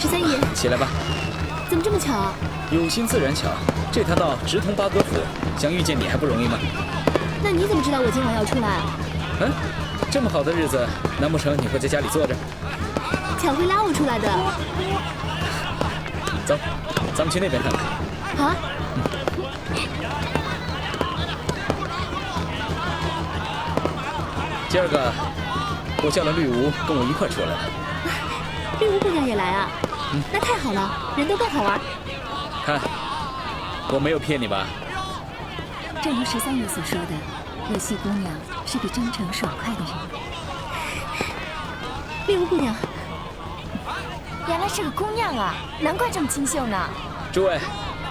13爷，起来吧。怎么这么巧啊？有心自然巧，这条道直通八哥府，想遇见你还不容易吗？那你怎么知道我今晚要出来？嗯，这么好的日子，难不成你会在家里坐着？巧会拉我出来的。走，咱们去那边看看。啊？今儿个，我叫了绿芜跟我一块出来了。绿芜姑娘也来啊？那太好了，人都更好玩。看，我没有骗你吧？正如13爷所说的，若曦姑娘是个真诚爽快的人。绿芜姑娘，原来是个姑娘啊，难怪这么清秀呢。诸位，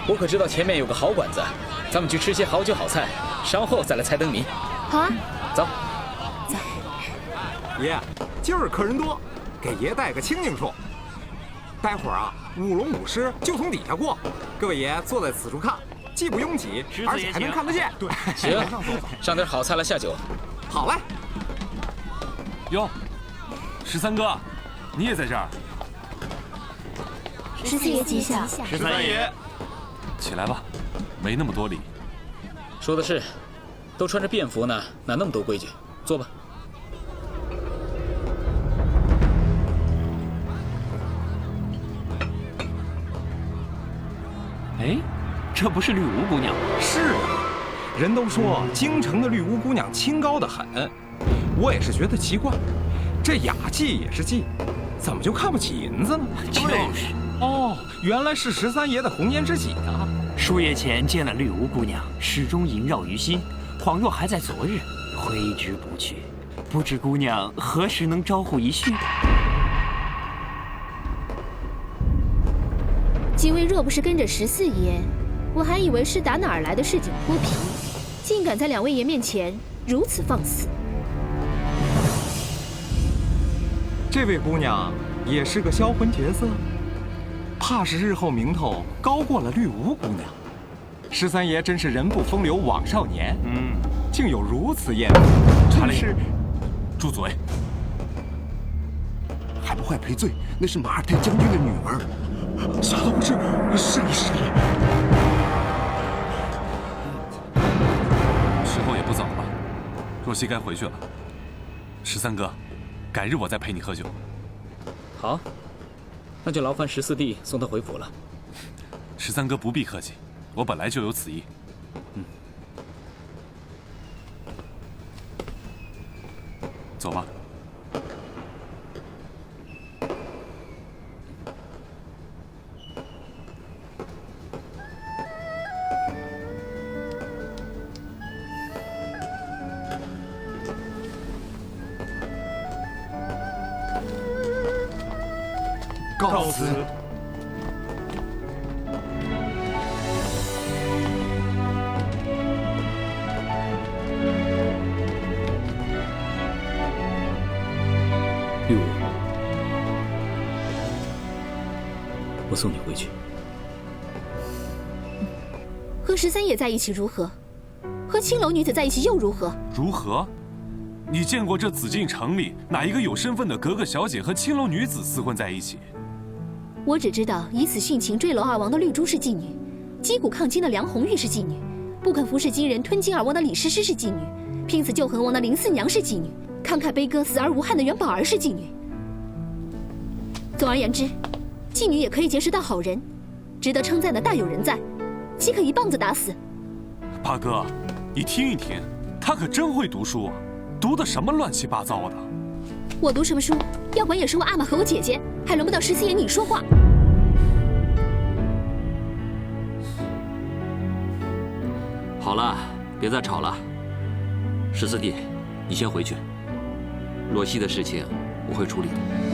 我可知道前面有个好馆子，咱们去吃些好酒好菜，稍后再来猜灯谜。好啊，走。爷，今儿客人多，给爷带个清净处。待会儿啊，舞龙舞狮就从底下过，各位爷坐在此处看，既不拥挤，而且还能看得见。对，行，上点好菜来下酒。好嘞。哟，13哥，你也在这儿14爷吉祥。？13爷，起来吧，没那么多礼。说的是，都穿着便服呢，哪那么多规矩？坐吧。哎，这不是绿芜姑娘？是啊，人都说京城的绿芜姑娘清高得很，我也是觉得奇怪，这雅妓也是妓，怎么就看不起银子呢？就是。哦，原来是13爷的红颜知己啊！数月前见了绿芜姑娘，始终萦绕于心，恍若还在昨日，挥之不去。不知姑娘何时能招呼一叙？几位若不是跟着14爷，我还以为是打哪儿来的市井泼皮，竟敢在2位爷面前如此放肆。这位姑娘也是个销魂绝色，怕是日后名头高过了绿芜姑娘。13爷真是人不风流枉少年，竟有如此艳福，真是。住嘴！还不快赔罪！那是马尔泰将军的女儿。啥都不是，是你。时候也不早了，若曦该回去了。13哥，改日我再陪你喝酒。好，那就劳烦14弟送他回府了。13哥不必客气，我本来就有此意。走吧。告辞。绿芜，我送你回去。和13爷在一起如何？和青楼女子在一起又如何？如何？你见过这紫禁城里哪一个有身份的格格小姐和青楼女子厮混在一起？我只知道以此殉情坠楼而亡的绿珠是妓女，击鼓抗金的梁红玉是妓女，不肯服侍金人吞金而亡的李师师是妓女，拼死救恒王的林四娘是妓女，慷慨悲歌死而无憾的元宝儿是妓女。总而言之，妓女也可以结识到好人，值得称赞的大有人在，岂可一棒子打死？八哥，你听一听，他可真会读书，读的什么乱七八糟的？我读什么书？要管也是我阿玛和我姐姐，还轮不到14爷你说话。好了，别再吵了。14弟，你先回去。若曦的事情我会处理的。